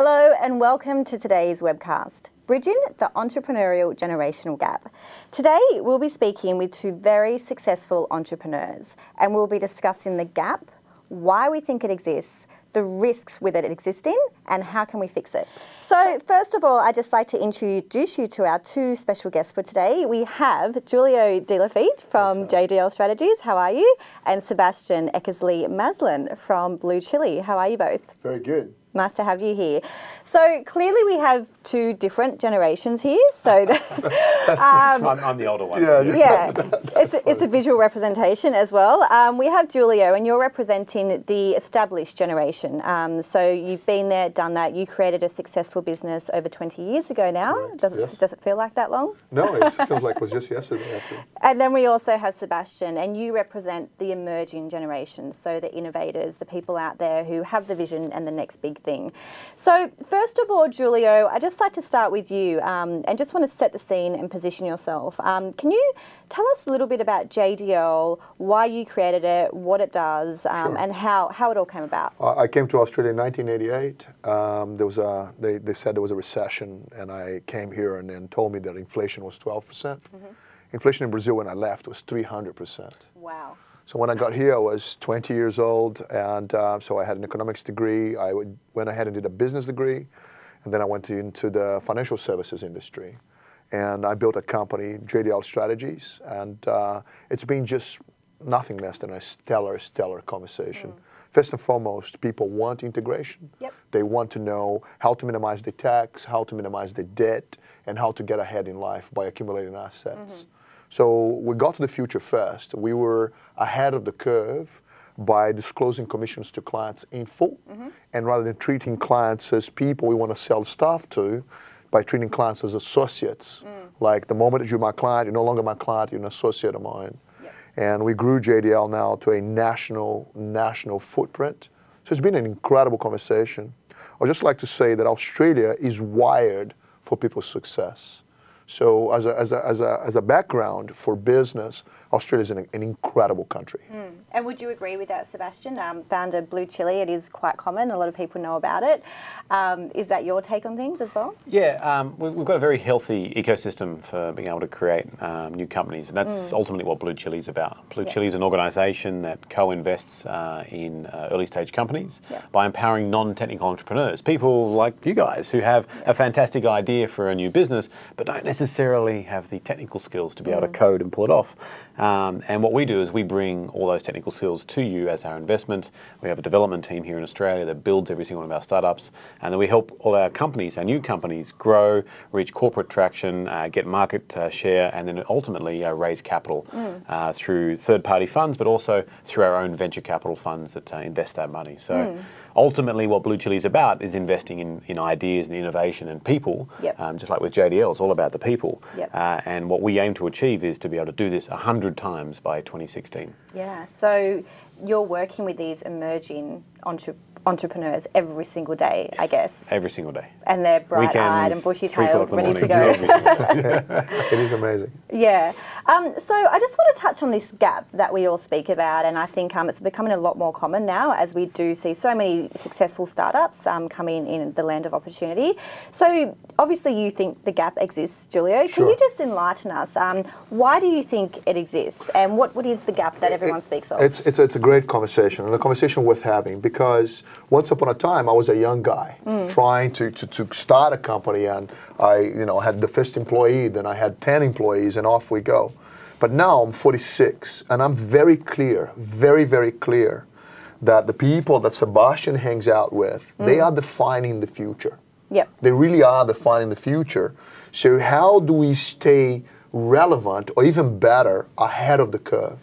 Hello and welcome to today's webcast, Bridging the Entrepreneurial Generational Gap. Today we'll be speaking with two very successful entrepreneurs and we'll be discussing the gap, why we think it exists, the risks with it existing and how can we fix it. So first of all, I'd just like to introduce you to our two special guests for today. We have Julio De Lafitte from JDL Strategies, how are you? And Sebastian Eckersley-Maslin from Blue Chili, how are you both? Very good. Nice to have you here. So clearly we have two different generations here. So I'm the older one. Yeah, it's a visual representation as well. We have Julio, and you're representing the established generation. So you've been there, done that. You created a successful business over 20 years ago now. Does it feel like that long? No, it feels like it was just yesterday, actually. And then we also have Sebastian, and you represent the emerging generation. So the innovators, the people out there who have the vision and the next big thing. So first of all, Julio, I'd just like to start with you and just want to set the scene and position yourself. Can you tell us a little bit about JDL, why you created it, what it does, Sure. and how it all came about? I came to Australia in 1988. They said there was a recession, and I came here and then told me that inflation was 12%. Mm-hmm. Inflation in Brazil when I left was 300%. Wow. So when I got here, I was 20 years old, and so I had an economics degree. I went ahead and did a business degree, and then I went into the financial services industry. And I built a company, JDL Strategies, and it's been just nothing less than a stellar conversation. First and foremost, people want integration. Yep. They want to know how to minimize the tax, how to minimize the debt, and how to get ahead in life by accumulating assets. So we got to the future first. We were ahead of the curve by disclosing commissions to clients in full. And rather than treating clients as people we want to sell stuff to, by treating clients as associates. Like the moment that you're my client, you're no longer my client, you're an associate of mine. Yep. And we grew JDL now to a national footprint. So it's been an incredible conversation. I'd just like to say that Australia is wired for people's success. So as a background for business, Australia is an incredible country. And would you agree with that, Sebastian? Founded Blue Chili, it is quite common. A lot of people know about it. Is that your take on things as well? Yeah, we've got a very healthy ecosystem for being able to create new companies, and that's ultimately what Blue Chili is about. Blue Chili is an organisation that co-invests in early stage companies by empowering non-technical entrepreneurs, people like you guys who have a fantastic idea for a new business, but don't necessarily have the technical skills to be able to code and pull it off. And what we do is we bring all those technical skills to you as our investment. We have a development team here in Australia that builds every single one of our startups, and then we help all our companies, our new companies, grow, reach corporate traction, get market share, and then ultimately raise capital through third-party funds, but also through our own venture capital funds that invest that money. So ultimately what Blue Chili is about is investing in ideas and innovation and people, just like with JDL, it's all about the people. And what we aim to achieve is to be able to do this 100 times by 2016. Yeah, so you're working with these emerging entrepreneurs every single day, I guess. Every single day. And they're bright-eyed and bushy-tailed, ready to go. It is amazing. Yeah. So I just want to touch on this gap that we all speak about, and I think it's becoming a lot more common now as we do see so many successful startups coming in the land of opportunity. So obviously you think the gap exists, Julio. Sure. Can you just enlighten us? Why do you think it exists, and what is the gap that everyone speaks of? It's a great conversation, and a conversation worth having, because once upon a time I was a young guy trying to start a company, and I had the first employee, then I had 10 employees, and off we go. But now I'm 46, and I'm very clear, very clear, that the people that Sebastian hangs out with, they are defining the future. Yep. They really are defining the future. So how do we stay relevant, or even better, ahead of the curve?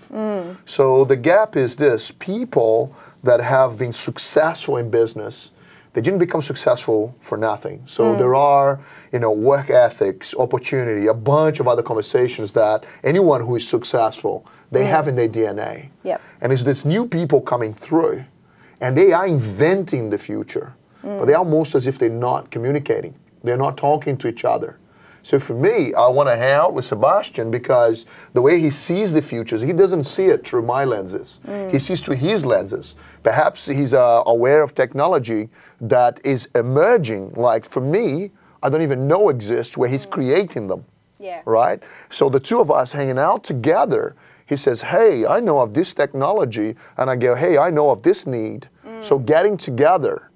So the gap is this: people that have been successful in business, they didn't become successful for nothing. So there are, work ethics, opportunity, a bunch of other conversations that anyone who is successful, they have in their DNA. Yep. And it's this new people coming through, and they are inventing the future, but they're almost as if they're not communicating. They're not talking to each other. So for me, I want to hang out with Sebastian because the way he sees the futures, he doesn't see it through my lenses. He sees through his lenses. Perhaps he's aware of technology that is emerging, like for me, I don't even know exists, where he's creating them. Yeah. Right? So the two of us hanging out together, he says, hey, I know of this technology, and I go, hey, I know of this need. So getting together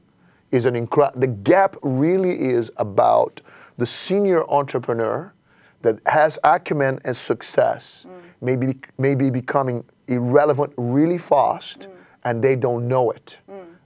is an incredible, the gap really is about the senior entrepreneur that has acumen and success, maybe becoming irrelevant really fast, and they don't know it.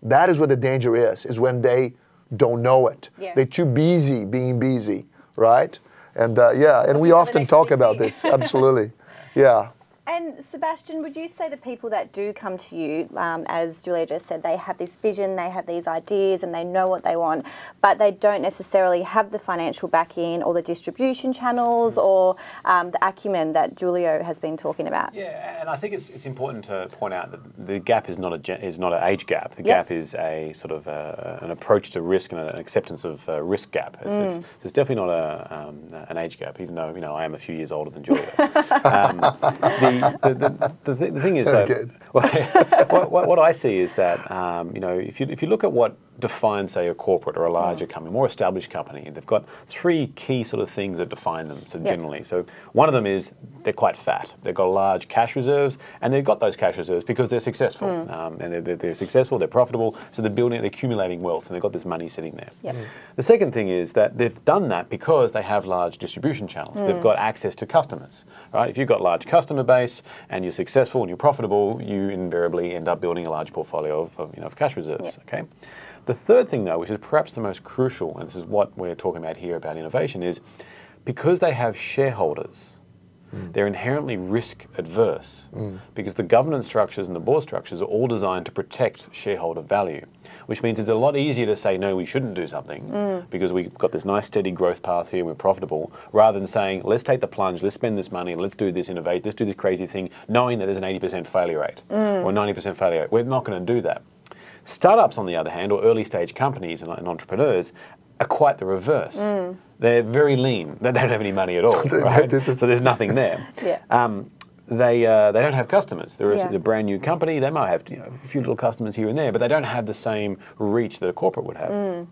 That is what the danger is when they don't know it. Yeah. They're too busy being busy, right? And yeah, and we often talk about this, absolutely, yeah. And Sebastian, would you say the people that do come to you, as Julia just said, they have this vision, they have these ideas and they know what they want, but they don't necessarily have the financial backing or the distribution channels or the acumen that Julio has been talking about? Yeah, and I think it's important to point out that the gap is not an age gap. The gap is a sort of an approach to risk and an acceptance of risk gap. It's definitely not an age gap, even though I am a few years older than Julio. The thing is that what I see is that if you look at what defines, say, a corporate or a larger company, more established company, they've got three key sort of things that define them. So generally, so one of them is they're quite fat. They've got large cash reserves, and they've got those cash reserves because they're successful, and they're successful, they're profitable, so they're accumulating wealth, and they've got this money sitting there. The second thing is that they've done that because they have large distribution channels. They've got access to customers, right? If you've got a large customer base and you're successful and you're profitable, you invariably end up building a large portfolio of cash reserves. Okay. The third thing, though, which is perhaps the most crucial, and this is what we're talking about here about innovation, is because they have shareholders, they're inherently risk adverse because the governance structures and the board structures are all designed to protect shareholder value, which means it's a lot easier to say, no, we shouldn't do something because we've got this nice steady growth path here and we're profitable, rather than saying, let's take the plunge, let's spend this money, let's do this innovation, let's do this crazy thing, knowing that there's an 80% failure rate or a 90% failure rate. We're not going to do that. Startups, on the other hand, or early stage companies and entrepreneurs, are quite the reverse. They're very lean. They don't have any money at all, right? So there's nothing there. They don't have customers. They're a brand new company. They might have a few little customers here and there, but they don't have the same reach that a corporate would have.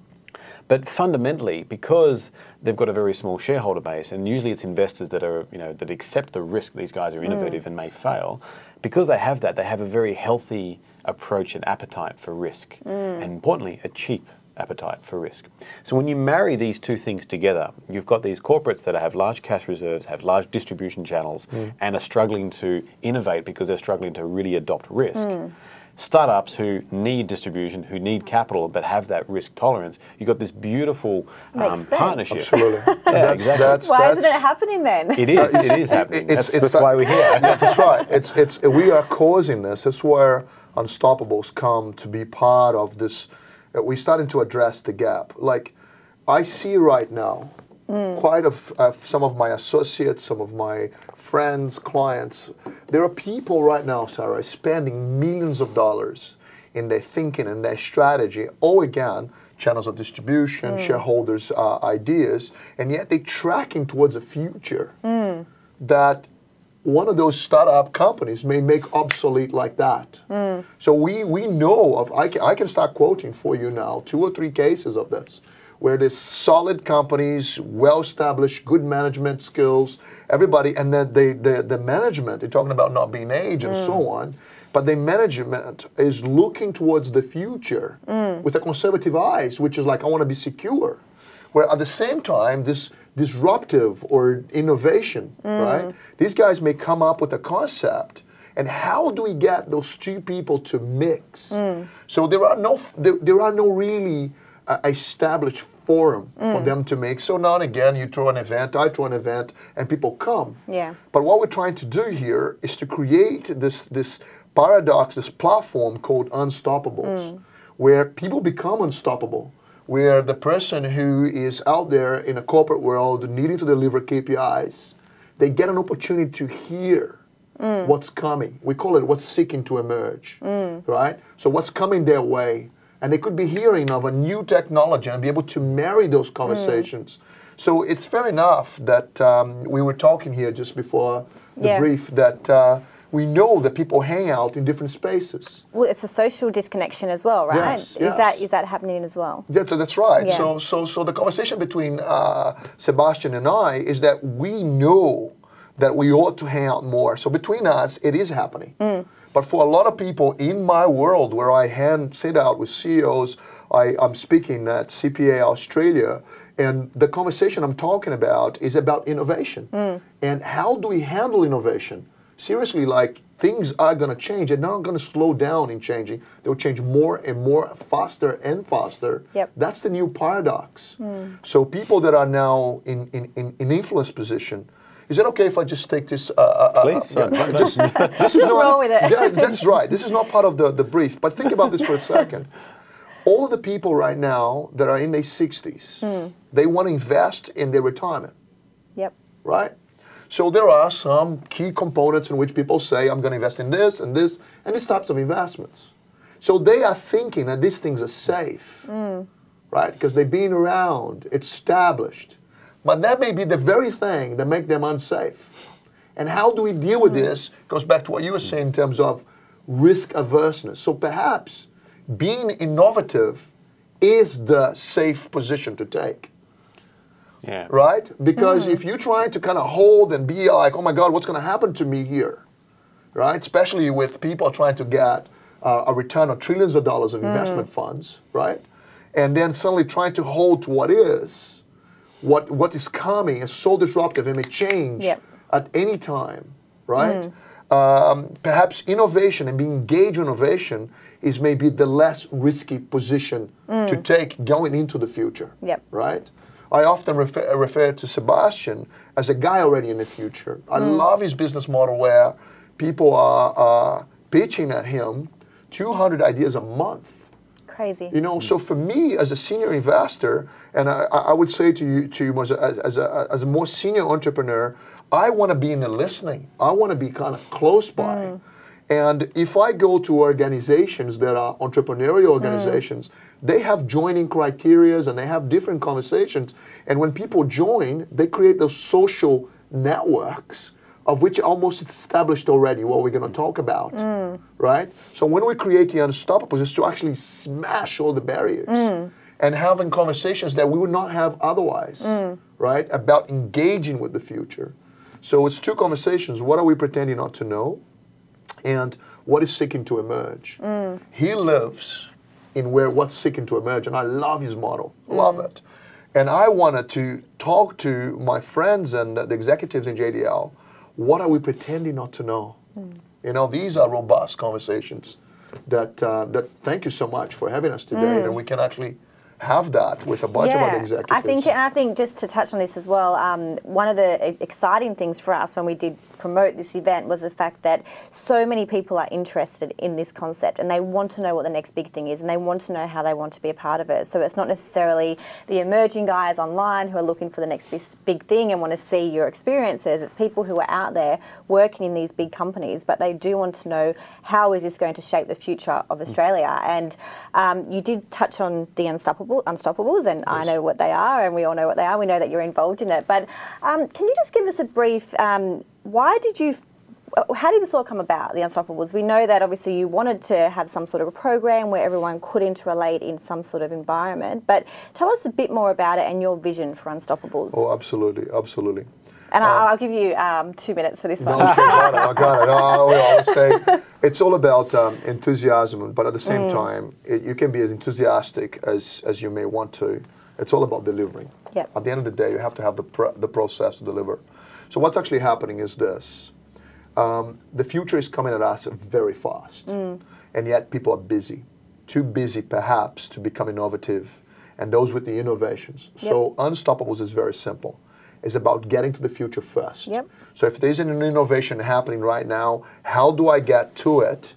But fundamentally, because they've got a very small shareholder base, and usually it's investors that are that accept the risk these guys are innovative and may fail, because they have that, they have a very healthy approach and appetite for risk, and importantly, a cheap appetite for risk. So when you marry these two things together, you've got these corporates that have large cash reserves, have large distribution channels, and are struggling to innovate because they're struggling to really adopt risk. Startups who need distribution, who need capital, but have that risk tolerance, you've got this beautiful partnership. Absolutely. Yeah, exactly. Why isn't it happening then? It is happening. That's why we're here. That's right. We are causing this. That's where Unstoppables come to be part of this. We're starting to address the gap. Like, I see right now, quite some of my associates, some of my friends, clients, there are people right now, Sarah, spending millions of dollars in their thinking and their strategy, all again, channels of distribution, shareholders' ideas, and yet they're tracking towards a future that one of those startup companies may make obsolete like that. So we know of, I can start quoting for you now 2 or 3 cases of this, where there's solid companies, well-established, good management skills, everybody, and then the management, they're talking about not being aged and so on, but the management is looking towards the future with a conservative eyes, which is like, I want to be secure. Where at the same time, this disruptive or innovation, right? These guys may come up with a concept, and how do we get those two people to mix? So there are no really established forum for them to make. So now and again, you throw an event, I throw an event, and people come. But what we're trying to do here is to create this paradox, this platform called Unstoppables, where people become unstoppable, where the person who is out there in a corporate world needing to deliver KPIs, they get an opportunity to hear what's coming. We call it what's seeking to emerge, right? So what's coming their way. And they could be hearing of a new technology and be able to marry those conversations. So it's fair enough that we were talking here just before the brief that we know that people hang out in different spaces. Well, it's a social disconnection as well, right? Yes, Is that happening as well? Yeah, so that's right. Yeah. So the conversation between Sebastian and I is that we know that we ought to hang out more. So between us, it is happening. But for a lot of people in my world where I sit out with CEOs, I'm speaking at CPA Australia, and the conversation I'm talking about is about innovation. And how do we handle innovation? Seriously, like, things are going to change. They're not going to slow down in changing. They will change more and more, faster and faster. Yep. That's the new paradox. So people that are now in influence position, is it okay if I just take this? Please. This is Just not, roll with it. Yeah, that's right. This is not part of the brief. But think about this for a second. All of the people right now that are in their 60s, they want to invest in their retirement. Yep. Right? So there are some key components in which people say, I'm going to invest in this and this, and these types of investments. So they are thinking that these things are safe, right? Because they've been around, it's established. But that may be the very thing that make them unsafe. And how do we deal with this? Goes back to what you were saying in terms of risk averseness. So perhaps being innovative is the safe position to take. Yeah. Right? Because if you're trying to kind of hold and be like, oh my God, what's going to happen to me here? Right? Especially with people trying to get a return of trillions of dollars of investment funds, right? And then suddenly trying to hold to what is, what is coming is so disruptive and may change at any time, right? Perhaps innovation and being engaged in innovation is maybe the less risky position to take going into the future, right? I often refer to Sebastian as a guy already in the future. I love his business model where people are pitching at him 200 ideas a month. Crazy. You know, so for me as a senior investor, and I would say to you as a more senior entrepreneur, I want to be in the listening. I want to be kind of close by. And if I go to organizations that are entrepreneurial organizations, they have joining criterias and they have different conversations. And when people join, they create those social networks of which almost it's established already what we're going to talk about, right? So when we create the Unstoppables, it's to actually smash all the barriers and having conversations that we would not have otherwise, right? About engaging with the future. So it's two conversations. What are we pretending not to know? And what is seeking to emerge? He lives in what's seeking to emerge, and I love his model, love it. And I wanted to talk to my friends and the executives in JDL. What are we pretending not to know? You know, these are robust conversations that thank you so much for having us today, and we can actually have that with a bunch of other executives. I think just to touch on this as well, one of the exciting things for us when we did promote this event was the fact that so many people are interested in this concept and they want to know what the next big thing is and they want to know how they want to be a part of it. So it's not necessarily the emerging guys online who are looking for the next big thing and want to see your experiences. It's people who are out there working in these big companies, but they do want to know how is this going to shape the future of Australia. And you did touch on the Unstoppables, and I know what they are, and we all know what they are. We know that you're involved in it. But can you just give us a brief, how did this all come about, the Unstoppables? We know that obviously you wanted to have some sort of a program where everyone could interrelate in some sort of environment, but tell us a bit more about it and your vision for Unstoppables. Oh, absolutely, absolutely. And I'll give you 2 minutes for this one. No, I got it. I always say it's all about enthusiasm, but at the same time, you can be as enthusiastic as you may want to. It's all about delivering. Yep. At the end of the day, you have to have the process to deliver. So what's actually happening is this. The future is coming at us very fast, and yet people are busy. Too busy, perhaps, to become innovative, and those with the innovations. Yep. So Unstoppables is very simple. It's about getting to the future first. Yep. So if there's an innovation happening right now, how do I get to it,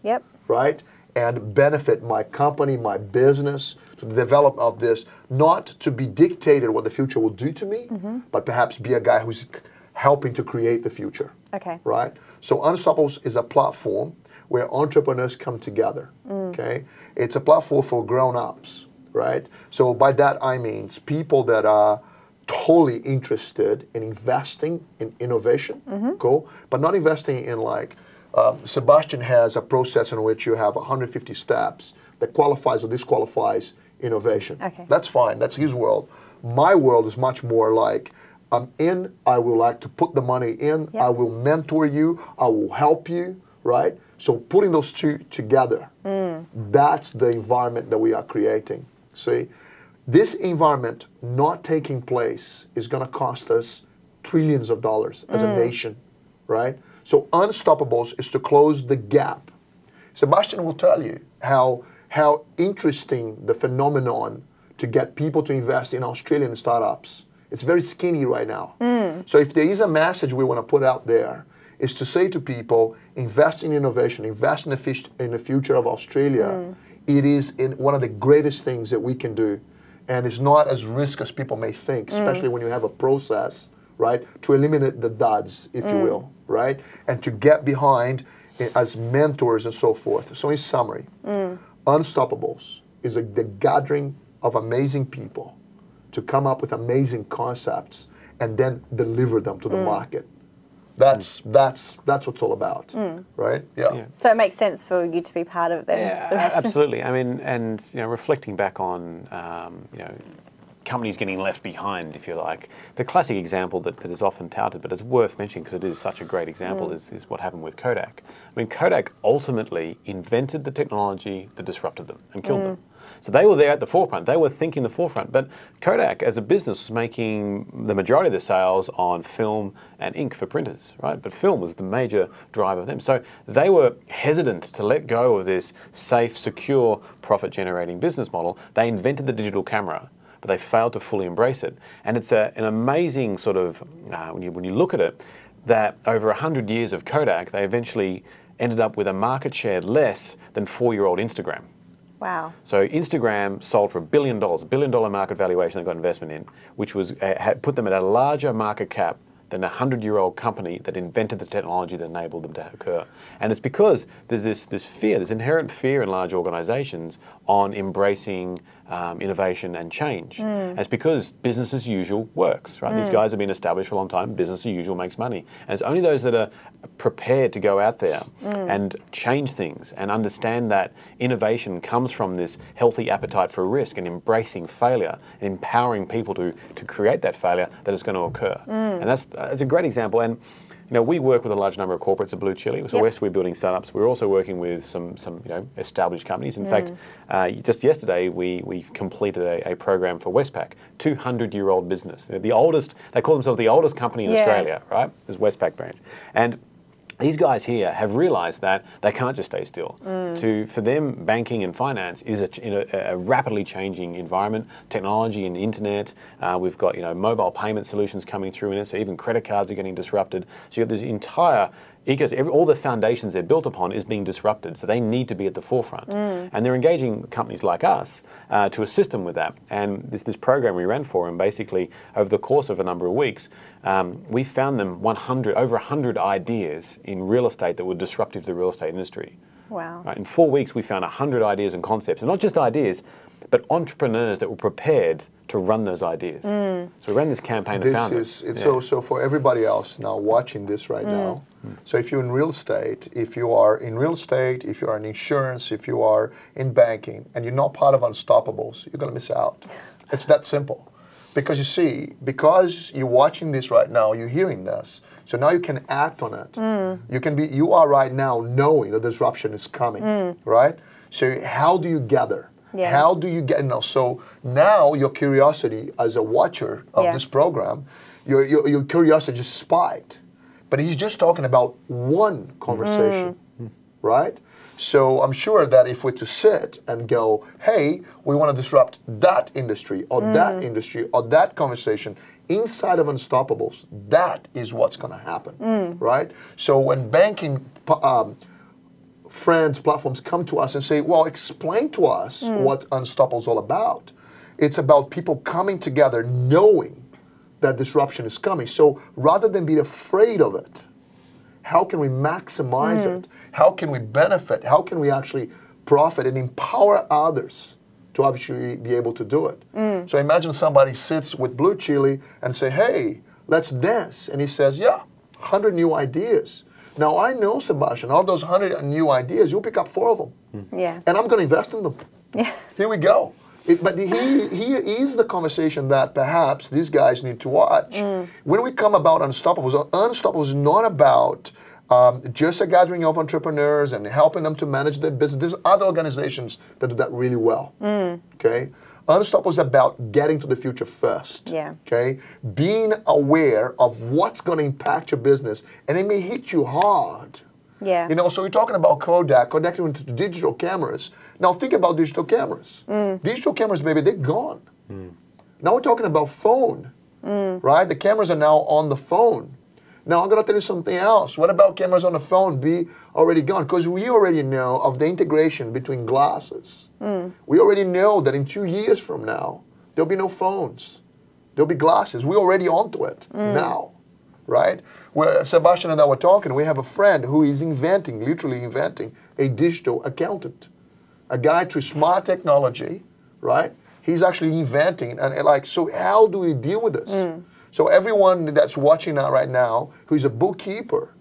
right, and benefit my company, my business, to develop of this, not to be dictated what the future will do to me, but perhaps be a guy who's helping to create the future. Okay. Right? So Unstoppables is a platform where entrepreneurs come together. Okay? It's a platform for grown-ups, right? So by that I mean people that are totally interested in investing in innovation, cool, but not investing in like, Sebastian has a process in which you have 150 steps that qualifies or disqualifies innovation. Okay. That's fine, that's his world. My world is much more like, I'm in, I will like to put the money in, I will mentor you, I will help you, right? So putting those two together, that's the environment that we are creating, see? This environment not taking place is going to cost us trillions of dollars as a nation, right? So Unstoppables is to close the gap. Sebastian will tell you how interesting the phenomenon to get people to invest in Australian startups. It's very skinny right now. So if there is a message we want to put out there, is to say to people, invest in innovation, invest in the future of Australia. It is one of the greatest things that we can do. And it's not as risky as people may think, especially when you have a process, right, to eliminate the duds, if you will, right, and to get behind as mentors and so forth. So in summary, Unstoppables is the gathering of amazing people to come up with amazing concepts and then deliver them to the market. That's what it's all about, right? Yeah. So it makes sense for you to be part of them. Yeah, Sebastian. absolutely. I mean, and reflecting back on companies getting left behind, if you like. The classic example that is often touted, but it's worth mentioning because it is such a great example, is what happened with Kodak. I mean, Kodak ultimately invented the technology that disrupted them and killed them. So they were there at the forefront. They were thinking the forefront. But Kodak, as a business, was making the majority of their sales on film and ink for printers, right? But film was the major driver of them. So they were hesitant to let go of this safe, secure, profit-generating business model. They invented the digital camera, but they failed to fully embrace it. And it's an amazing sort of, when you look at it, that over 100 years of Kodak, they eventually ended up with a market share less than 4-year-old Instagram. Wow. So Instagram sold for $1 billion, $1 billion market valuation they got investment in, which was had put them at a larger market cap than a 100-year-old company that invented the technology that enabled them to occur. And it's because there's this fear, this inherent fear in large organizations on embracing innovation and change. And it's because business as usual works, right? These guys have been established for a long time, business as usual makes money. And it's only those that are prepared to go out there and change things and understand that innovation comes from this healthy appetite for risk and embracing failure and empowering people to create that failure that is going to occur. And that's a great example. And we work with a large number of corporates at Blue Chili, so we're building startups. We're also working with some established companies. In fact, just yesterday we completed a program for Westpac, 200-year-old business. They're the oldest. They call themselves the oldest company in Australia, right? There's Westpac branch, and these guys here have realised that they can't just stay still. For them, banking and finance is a rapidly changing environment. Technology and internet, we've got mobile payment solutions coming through in it, so even credit cards are getting disrupted. So you have this entire ecosystem, all the foundations they're built upon is being disrupted, so they need to be at the forefront. And they're engaging companies like us to assist them with that. And this program we ran for them, basically over the course of a number of weeks, we found them over 100 ideas in real estate that were disruptive to the real estate industry. Wow. Right, in 4 weeks, we found 100 ideas and concepts, and not just ideas, but entrepreneurs that were prepared to run those ideas. So we ran this campaign to found them. So for everybody else now watching this right now, so if you're in real estate, if you are in insurance, if you are in banking, and you're not part of Unstoppables, you're going to miss out. It's that simple. Because you see, because you're watching this right now, you're hearing this, so now you can act on it. You are right now knowing the disruption is coming, right? So how do you gather? How do you get so now your curiosity as a watcher of this program, your curiosity just spiked. But he's just talking about one conversation, right? So I'm sure that if we're to sit and go, hey, we want to disrupt that industry or that conversation inside of Unstoppables, that is what's going to happen, right? So when banking friends, platforms come to us and say, well, explain to us what Unstoppables is all about. It's about people coming together knowing that disruption is coming. So rather than be afraid of it, how can we maximize it? How can we benefit? How can we actually profit and empower others to actually be able to do it. So imagine somebody sits with Blue Chili and say, hey, let's dance. And he says, yeah, 100 new ideas. Now I know, Sebastian, all those 100 new ideas, you'll pick up 4 of them. Yeah. And I'm going to invest in them. Yeah. Here we go. But here is the conversation that perhaps these guys need to watch. When we come about Unstoppables, Unstoppables is not about just a gathering of entrepreneurs and helping them to manage their business. There's other organizations that do that really well. Okay, Unstoppables is about getting to the future first. Yeah. Okay, being aware of what's going to impact your business, and it may hit you hard. Yeah. You know, so we're talking about Kodak connecting into digital cameras. Now think about digital cameras. Digital cameras, baby, they're gone. Now we're talking about phone, right? The cameras are now on the phone. Now I'm going to tell you something else. What about cameras on the phone be already gone? Because we already know of the integration between glasses. We already know that in 2 years from now, there'll be no phones. There'll be glasses. We're already onto it now. Right? Where Sebastian and I were talking, we have a friend who is inventing, literally inventing, a digital accountant. A guy through smart technology, right? He's actually inventing, and like, so how do we deal with this? So everyone that's watching that right now, who's a bookkeeper,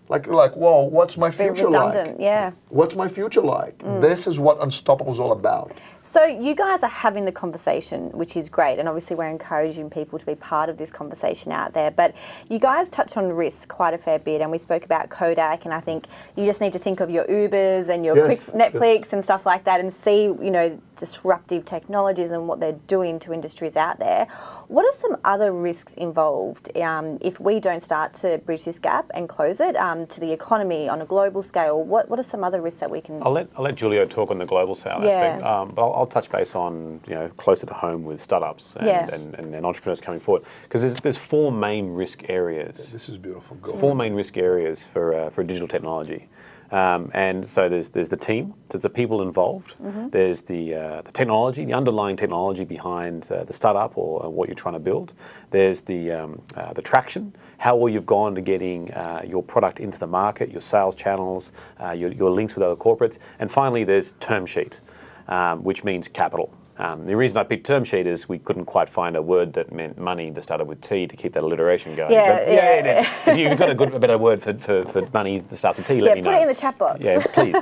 like, whoa, what's my future like? Yeah. What's my future like? This is what Unstoppable is all about. So you guys are having the conversation, which is great, and obviously we're encouraging people to be part of this conversation out there. But you guys touched on risk quite a fair bit, and we spoke about Kodak, and I think you just need to think of your Ubers and your quick Netflix and stuff like that, and see, you know, disruptive technologies and what they're doing to industries out there. What are some other risks involved if we don't start to bridge this gap and close it to the economy on a global scale? What are some other risks that we can? I'll let Julio talk on the global scale aspect, but I'll touch base on, you know, closer to home with startups and entrepreneurs coming forward, because there's 4 main risk areas. This is beautiful. 4 main risk areas for digital technology. And so there's the team, there's the people involved, there's the technology, the underlying technology behind the startup or what you're trying to build. There's the traction, how well you've gone to getting your product into the market, your sales channels, your links with other corporates, and finally there's term sheet, which means capital. The reason I picked term sheet is we couldn't quite find a word that meant money that started with T to keep that alliteration going. If you've got a better word for money that starts with T, let me know. Put it in the chat box. Yeah, please.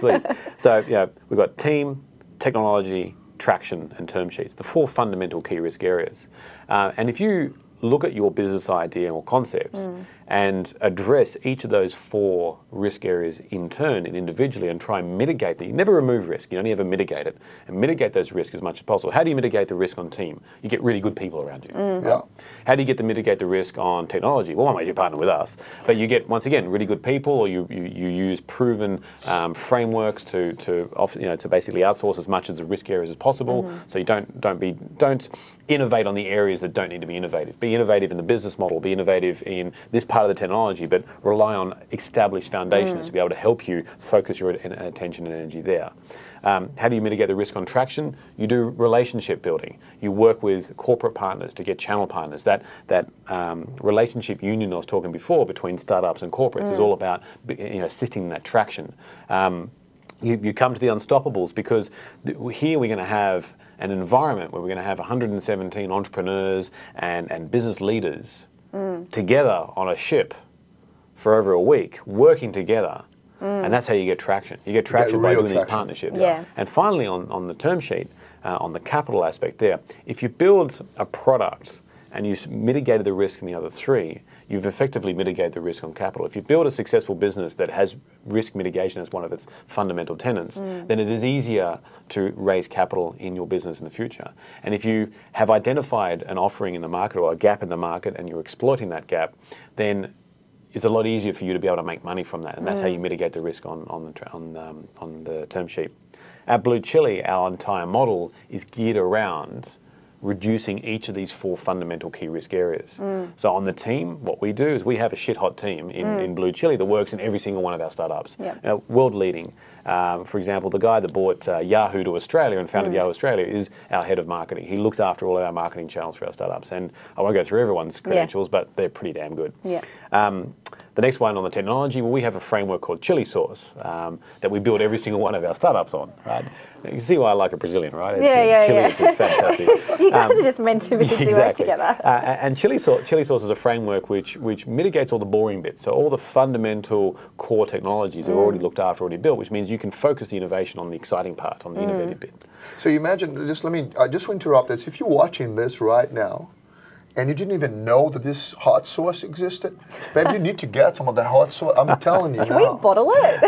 So we've got team, technology, traction, and term sheets, the 4 fundamental key risk areas. And if you look at your business idea or concepts and address each of those 4 risk areas in turn and individually and try and mitigate them. You never remove risk, you only ever mitigate it, and mitigate those risks as much as possible. How do you mitigate the risk on team? You get really good people around you. Right? How do you get to mitigate the risk on technology? Well, one way you partner with us, but you get, once again, really good people, or you use proven frameworks to basically outsource as much of the risk areas as possible. So you don't innovate on the areas that don't need to be innovative. Be innovative in the business model, be innovative in this part of the technology, but rely on established foundations to be able to help you focus your attention and energy there. How do you mitigate the risk on traction? You do relationship building. You work with corporate partners to get channel partners. That relationship union I was talking before between startups and corporates is all about assisting in that traction. You come to the Unstoppables because here we're going to have an environment where we're going to have 117 entrepreneurs and business leaders together on a ship for over a week, working together. And that's how you get traction. You get traction by doing these partnerships. And finally, on the term sheet, on the capital aspect there, if you build a product and you mitigated the risk in the other 3, you've effectively mitigated the risk on capital. If you build a successful business that has risk mitigation as one of its fundamental tenets, then it is easier to raise capital in your business in the future. And if you have identified an offering in the market or a gap in the market and you're exploiting that gap, then it's a lot easier for you to be able to make money from that, and that's how you mitigate the risk on the term sheet. At Blue Chili, our entire model is geared around reducing each of these 4 fundamental key risk areas. So on the team, what we do is we have a shit-hot team in Blue Chili that works in every single one of our startups. World leading. For example, the guy that bought Yahoo to Australia and founded Yahoo Australia is our head of marketing. He looks after all of our marketing channels for our startups. And I won't go through everyone's credentials, but they're pretty damn good. The next one on the technology, well, we have a framework called chili sauce that we build every single one of our startups on, right? You can see why I like a Brazilian, right? It's fantastic. You guys are just meant to be to work together. And chili sauce is a framework which mitigates all the boring bits. So all the fundamental core technologies are already looked after, already built, which means you can focus the innovation on the exciting part, on the innovative bit. So you imagine, I just want to interrupt this. If you're watching this right now, and you didn't even know that this hot sauce existed, maybe you need to get some of that hot sauce. I'm telling you Can we bottle it?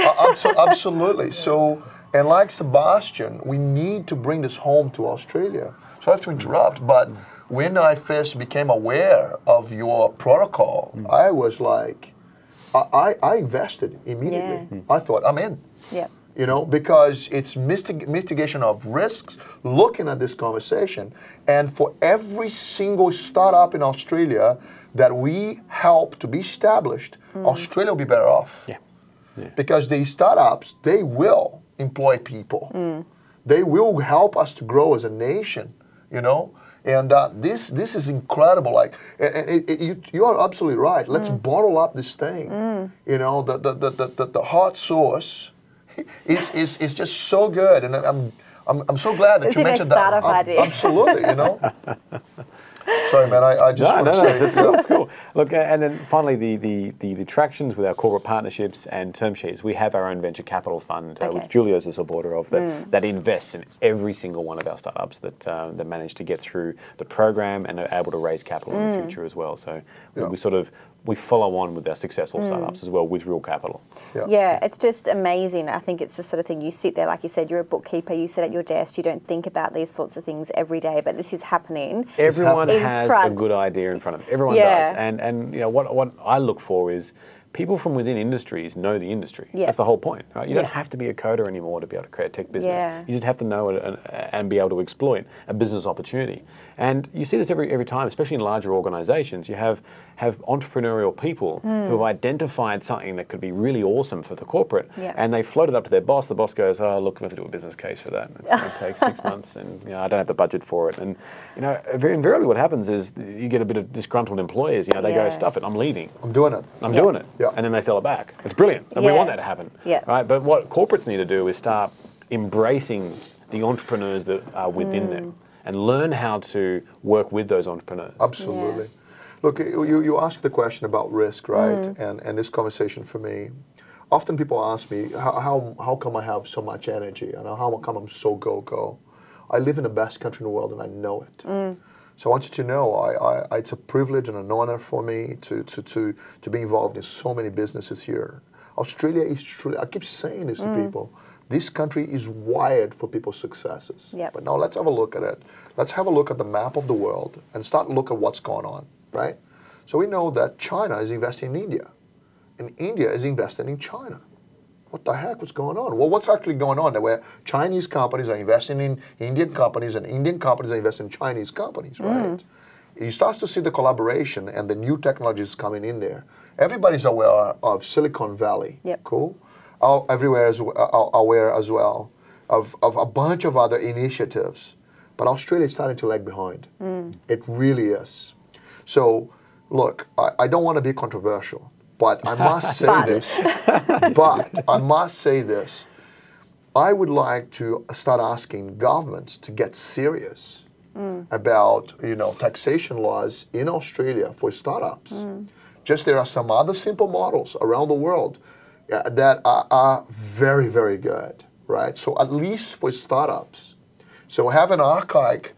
Absolutely. So, and like Sebastian, we need to bring this home to Australia. So I have to interrupt, but when I first became aware of your protocol, I was like, I invested immediately. Yeah. I thought, I'm in. Yeah. You know, because it's mitigation of risks, looking at this conversation. And for every single startup in Australia that we help to be established, Australia will be better off. Yeah. Yeah. Because these startups, they will employ people. They will help us to grow as a nation, you know. And this is incredible. Like, you are absolutely right. Let's bottle up this thing. You know, the hot sauce. It's just so good, and I'm so glad that you mentioned that. Startup idea. Absolutely, you know. Sorry, man. I just No, it's cool. It's cool. Look, and then finally, the tractions with our corporate partnerships and term sheets. We have our own venture capital fund, which Julio's a supporter of, that invests in every single one of our startups that manage to get through the program and are able to raise capital in the future as well. So we follow on with our successful startups as well with real capital. Yeah, it's just amazing. I think it's the sort of thing you sit there, like you said, you're a bookkeeper, you sit at your desk, you don't think about these sorts of things every day, but this is happening. Everyone has a good idea in front of them. Everyone does. And you know what I look for is people from within industries know the industry. That's the whole point, right? You don't have to be a coder anymore to be able to create a tech business. You just have to know it and be able to exploit a business opportunity. And you see this every time, especially in larger organizations. You have entrepreneurial people who have identified something that could be really awesome for the corporate, and they float it up to their boss. The boss goes, "Oh, look, we have to do a business case for that. It's going to take 6 months, and you know, I don't have the budget for it." And you know, invariably, what happens is you get a bit of disgruntled employees. You know, they go, "Stuff it, I'm leaving. I'm doing it. I'm doing it." And then they sell it back. It's brilliant, and we want that to happen. Right? But what corporates need to do is start embracing the entrepreneurs that are within them, and learn how to work with those entrepreneurs. Absolutely. Look, you asked the question about risk, right? And this conversation for me, often people ask me, how come I have so much energy? And how come I'm so go-go? I live in the best country in the world and I know it. So I want you to know, it's a privilege and an honor for me to be involved in so many businesses here. Australia is truly, I keep saying this to people, this country is wired for people's successes. But now let's have a look at it. Let's have a look at the map of the world and start to look at what's going on, right? So we know that China is investing in India, and India is investing in China. What the heck was going on? Well, what's actually going on there where Chinese companies are investing in Indian companies and Indian companies are investing in Chinese companies, right? You start to see the collaboration and the new technologies coming in there. Everybody's aware of Silicon Valley, cool? Everywhere is aware as well of a bunch of other initiatives. But Australia is starting to lag behind. It really is. So, look, I don't want to be controversial, but I must say this. But I must say this. I would like to start asking governments to get serious about, you know, taxation laws in Australia for startups. Just there are some other simple models around the world that are very, very good, right? So at least for startups. So have an archaic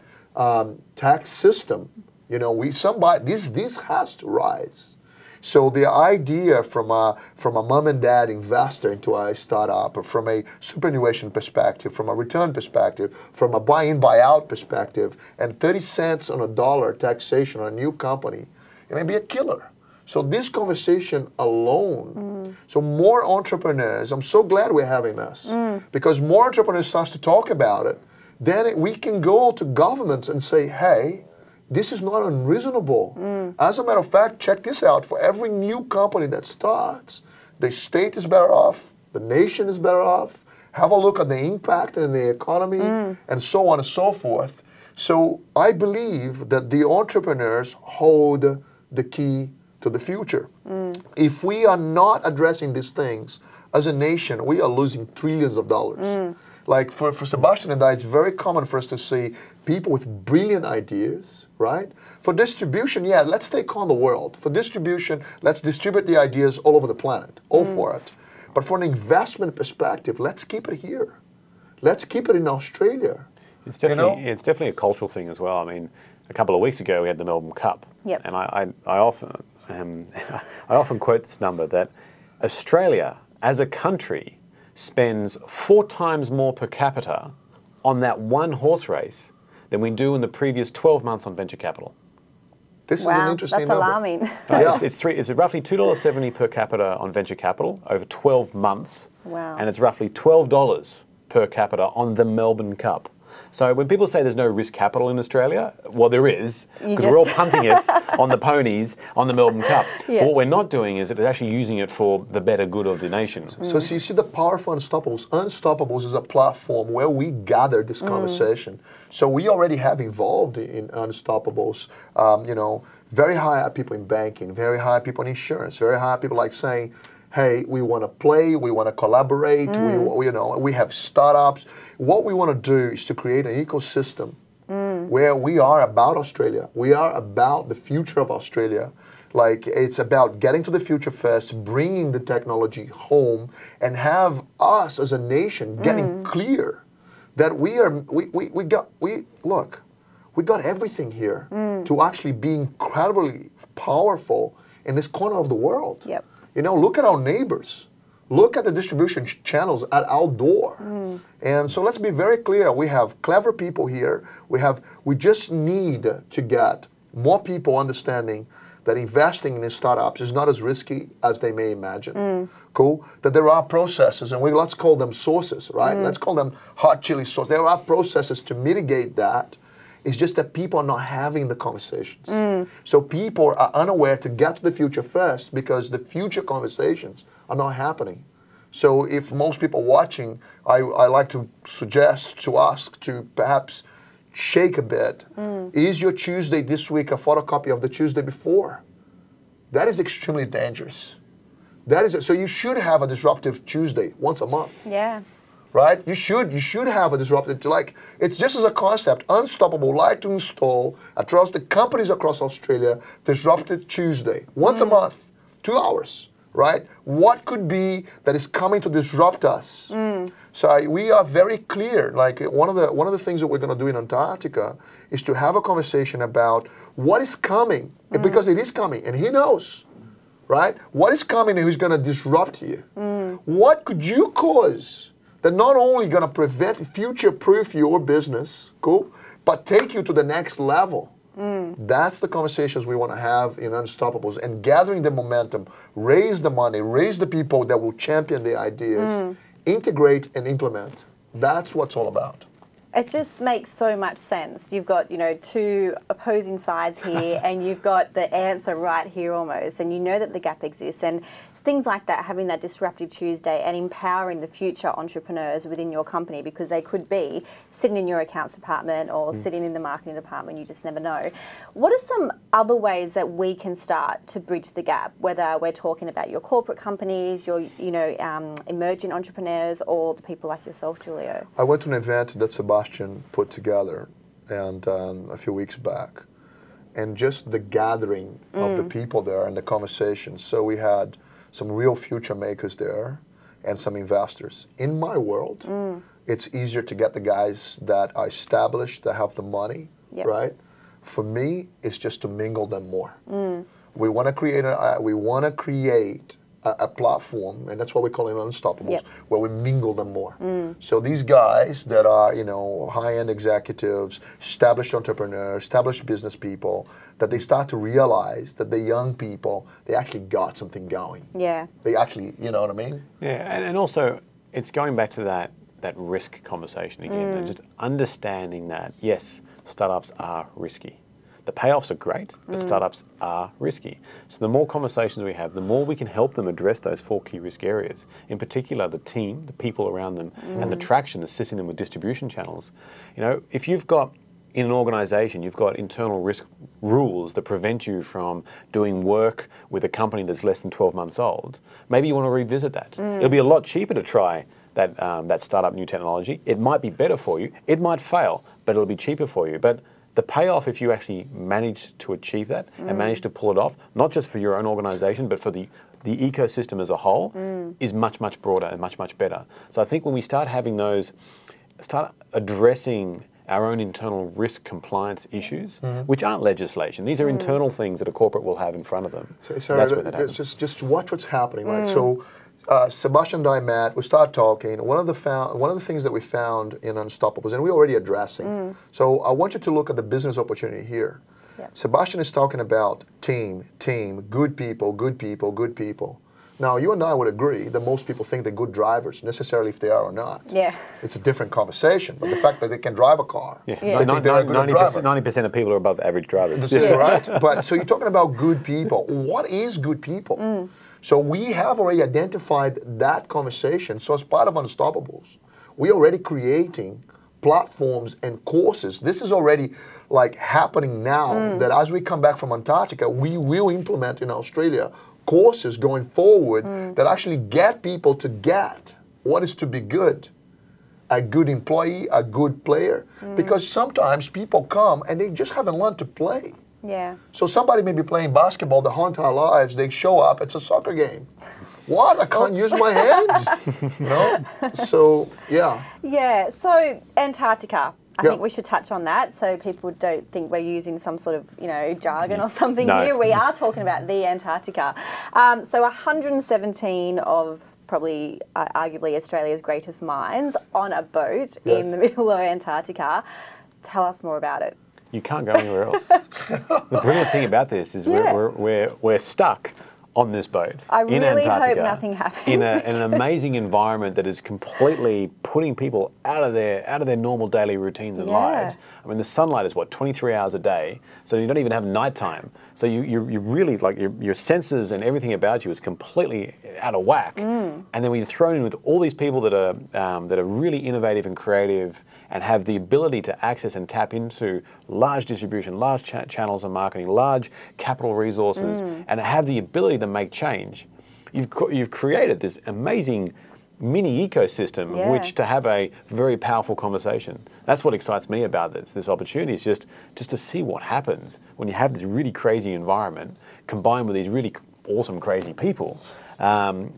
tax system. You know, this has to rise. So the idea from a mom and dad investor into a startup, or from a superannuation perspective, from a return perspective, from a buy-in, buy-out perspective, and 30 cents on a dollar taxation on a new company, it may be a killer. So this conversation alone, so more entrepreneurs, I'm so glad we're having this, because more entrepreneurs start to talk about it, then we can go to governments and say, hey, this is not unreasonable. As a matter of fact, check this out. For every new company that starts, the state is better off, the nation is better off. Have a look at the impact in the economy, and so on and so forth. So I believe that the entrepreneurs hold the key to the future. If we are not addressing these things as a nation, we are losing trillions of dollars. Like for Sebastian and I, it's very common for us to see people with brilliant ideas, right? For distribution, yeah, let's take on the world. For distribution, let's distribute the ideas all over the planet, all for it. But for an investment perspective, let's keep it here. Let's keep it in Australia. It's definitely a cultural thing as well. I mean, a couple of weeks ago we had the Melbourne Cup, and I often I often quote this number that Australia as a country spends 4 times more per capita on that one horse race than we do in the previous 12 months on venture capital. This is an interesting number. That's alarming. It's roughly $2.70 per capita on venture capital over 12 months, and it's roughly $12 per capita on the Melbourne Cup. So when people say there's no risk capital in Australia, well, there is, because we're all punting it on the ponies on the Melbourne Cup. But what we're not doing is actually using it for the better good of the nation. So you see the power of Unstoppables. Unstoppables is a platform where we gather this conversation. So we already have involved in Unstoppables, you know, very high people in banking, very high people in insurance, very high people like saying, hey, we want to play, we want to collaborate, we have startups. What we want to do is to create an ecosystem where we are about Australia. We are about the future of Australia. Like, it's about getting to the future first, bringing the technology home, and have us as a nation getting clear that we got everything here to actually be incredibly powerful in this corner of the world. You know, look at our neighbors. Look at the distribution channels at our door. And so let's be very clear. We have clever people here. We just need to get more people understanding that investing in startups is not as risky as they may imagine. Cool? That there are processes, and let's call them sources, right? Let's call them hot chili sauce. There are processes to mitigate that. It's just that people are not having the conversations. So people are unaware to get to the future first because the future conversations are not happening. So if most people watching, I like to suggest, to ask, to perhaps shake a bit. Is your Tuesday this week a photocopy of the Tuesday before? That is extremely dangerous. That is so you should have a disruptive Tuesday once a month. Right? You should have a disruptive, like, it's just as a concept, Unstoppable like to install across the companies across Australia, Disruptive Tuesday, once a month, 2 hours, right? What could be that is coming to disrupt us? So we are very clear, like one of the things that we're going to do in Antarctica is to have a conversation about what is coming, because it is coming, and he knows, right? What is coming and who's going to disrupt you? What could you cause that not only going to prevent, future-proof your business, cool, but take you to the next level? That's the conversations we want to have in Unstoppables, and gathering the momentum, raise the money, raise the people that will champion the ideas, integrate and implement. That's what it's all about. It just makes so much sense. You've got, you know, 2 opposing sides here and you've got the answer right here almost, and you know that the gap exists, and things like that, having that Disruptive Tuesday and empowering the future entrepreneurs within your company, because they could be sitting in your accounts department or sitting in the marketing department, you just never know. What are some other ways that we can start to bridge the gap, whether we're talking about your corporate companies, your emerging entrepreneurs, or the people like yourself, Julio? I went to an event that Sebastian put together and a few weeks back, and just the gathering of the people there and the conversations. So we had some real future makers there and some investors. In my world, it's easier to get the guys that are established, that have the money, right? For me, it's just to mingle them more. We want to create a platform, and that's what we call it Unstoppables, where we mingle them more. So these guys that are, you know, high-end executives, established entrepreneurs, established business people, that they start to realize that the young people, they actually got something going. They actually, you know what I mean? And also, it's going back to that risk conversation again, and just understanding that, yes, startups are risky. The payoffs are great, but startups are risky. So the more conversations we have, the more we can help them address those 4 key risk areas. In particular, the team, the people around them, and the traction, assisting them with distribution channels. You know, if you've got in an organization you've got internal risk rules that prevent you from doing work with a company that's less than 12 months old, maybe you want to revisit that. It'll be a lot cheaper to try that startup new technology. It might be better for you. It might fail, but it'll be cheaper for you. But the payoff, if you actually manage to achieve that and manage to pull it off, not just for your own organization, but for the ecosystem as a whole, is much, much broader and much, much better. So I think when we start having those, start addressing our own internal risk compliance issues, which aren't legislation. These are internal things that a corporate will have in front of them. So that's where that happens. Just watch what's happening, right? So Sebastian and I met, we started talking. One of the things that we found in Unstoppables, and we're already addressing. So I want you to look at the business opportunity here. Yep. Sebastian is talking about team, good people, good people, good people. Now, you and I would agree that most people think they're good drivers, necessarily if they are or not. Yeah. It's a different conversation, but the fact that they can drive a car, Yeah. they think they're a good driver. 90% of people are above average drivers. That's it, right? But so you're talking about good people. What is good people? So we have already identified that conversation. So as part of Unstoppables, we're already creating platforms and courses. This is already like happening now, that as we come back from Antarctica, we will implement in Australia courses going forward that actually get people to get what is to be good. A good employee, a good player. Because sometimes people come and they just haven't learned to play. Yeah. So somebody may be playing basketball their whole entire lives, they show up, it's a soccer game. What? I can't use my hands? You know? So, yeah. Yeah, so Antarctica. I think we should touch on that so people don't think we're using some sort of, jargon or something here. We are talking about the Antarctica. So 117 of probably arguably Australia's greatest mines on a boat in the middle of Antarctica. Tell us more about it. You can't go anywhere else. The brilliant thing about this is we're stuck on this boat in really Antarctica. Hope nothing happens. In an amazing environment that is completely putting people out of their normal daily routines and lives. I mean, the sunlight is 23 hours a day, so you don't even have nighttime. So you really, like, your senses and everything about you is completely out of whack. And then when you're thrown in with all these people that are really innovative and creative and have the ability to access and tap into large distribution, large channels of marketing, large capital resources, and have the ability to make change, you've created this amazing mini ecosystem of which to have a very powerful conversation. That's what excites me about this opportunity, is just to see what happens when you have this really crazy environment combined with these really awesome, crazy people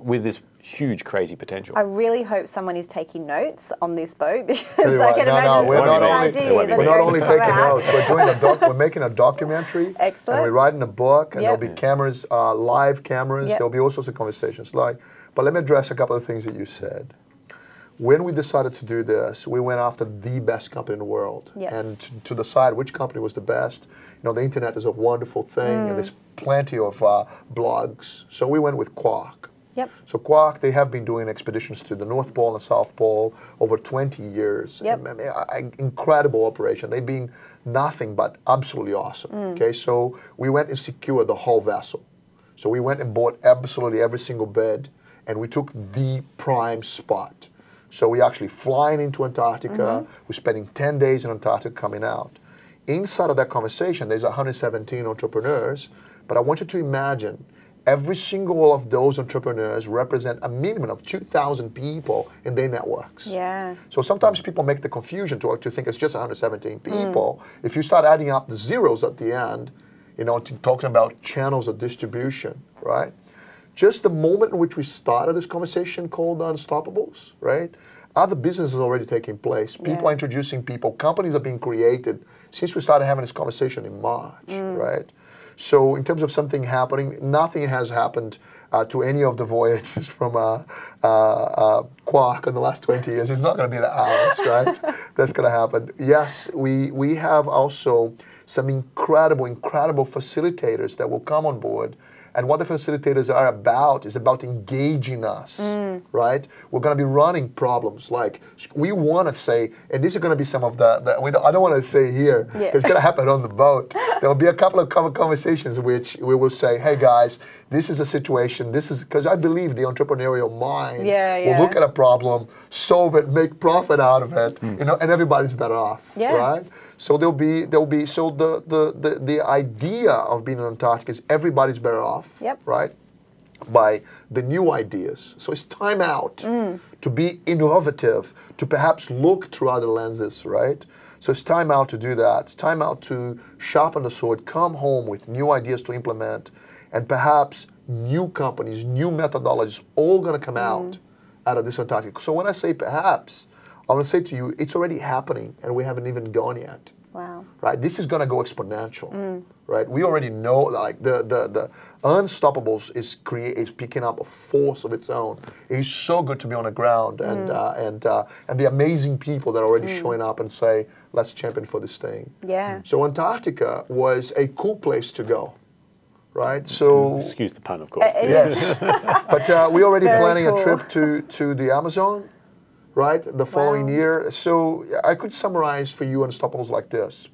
with this huge, crazy potential. I really hope someone is taking notes on this boat, because I can imagine some of the ideas. We're not only taking notes, we're making a documentary. Excellent. And we're writing a book, and there'll be cameras, live cameras, there'll be all sorts of conversations. But let me address a couple of things that you said. When we decided to do this, we went after the best company in the world. And to decide which company was the best, the internet is a wonderful thing, and there's plenty of blogs. So we went with Quark. So Quark, they have been doing expeditions to the North Pole and South Pole over 20 years. Incredible operation. They've been nothing but absolutely awesome. Okay, so we went and secured the whole vessel. So we went and bought absolutely every single bed, and we took the prime spot. So we actually flying into Antarctica. We're spending 10 days in Antarctica coming out. Inside of that conversation, there's 117 entrepreneurs, but I want you to imagine every single of those entrepreneurs represent a minimum of 2,000 people in their networks. So sometimes people make the confusion to think it's just 117 people. If you start adding up the zeros at the end, talking about channels of distribution, right? Just the moment in which we started this conversation called Unstoppables, right? Other businesses are already taking place. People are introducing people. Companies are being created since we started having this conversation in March, right? So in terms of something happening, nothing has happened to any of the voyages from Quark in the last 20 years. It's not going to be the ours, right? That's going to happen. Yes, we have also some incredible facilitators that will come on board And what the facilitators are about is about engaging us, right? We're going to be running problems. Like, we want to say, and this is going to be some of I don't want to say here, it's going to happen on the boat. There will be a couple of conversations which we will say, hey guys, this is a situation, this is, because I believe the entrepreneurial mind will look at a problem, solve it, make profit out of it, you know, and everybody's better off, right? So there'll be so the idea of being in Antarctica is everybody's better off, right? By the new ideas. So it's time out to be innovative, to perhaps look through other lenses, right? So it's time out to do that. It's time out to sharpen the sword, come home with new ideas to implement, and perhaps new companies, new methodologies, all going to come out of this Antarctica. So when I say perhaps, I want to say to you, it's already happening, and we haven't even gone yet. Wow. Right? This is going to go exponential. Right? We already know, like, the Unstoppables is picking up a force of its own. It is so good to be on the ground, and the amazing people that are already showing up and say, let's champion for this thing. Yeah. So Antarctica was a cool place to go. Right, so excuse the pun, of course. Yes, but we're already planning a trip to the Amazon, right, the following year. So I could summarize for you Unstoppables like this: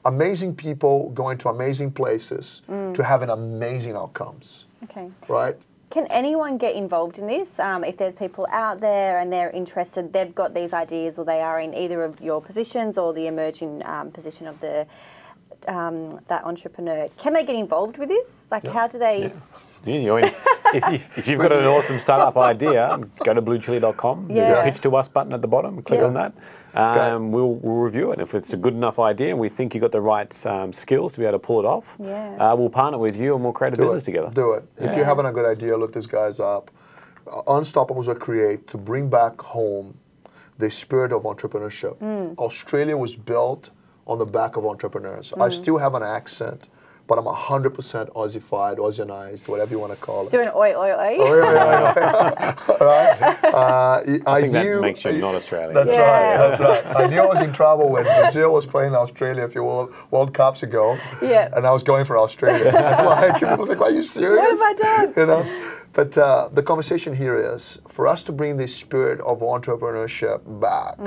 amazing people going to amazing places to having amazing outcomes. Okay. Right. Can anyone get involved in this? If there's people out there and they're interested, they've got these ideas, or they are in either of your positions or the emerging position of the that entrepreneur, can they get involved with this? Like, how do they? If you've got an awesome startup idea, go to bluechili.com. There's a pitch to us button at the bottom. Click on that. We'll review it. If it's a good enough idea and we think you've got the right skills to be able to pull it off, we'll partner with you and we'll create a business together. Do it. If you're having a good idea, look these guys up. Unstoppables were created to bring back home the spirit of entrepreneurship. Australia was built on the back of entrepreneurs. I still have an accent, but I'm 100% Aussified, Aussianized, whatever you want to call it. Doing oi, oi, oi. Oi, oi, oi, oi. Right? I think that makes you not Australian. That's right, that's right. I knew I was in trouble when Brazil was playing Australia a few World Cups ago, and I was going for Australia. That's why people was like, are you serious? What have I done? You know? But the conversation here is, for us to bring the spirit of entrepreneurship back,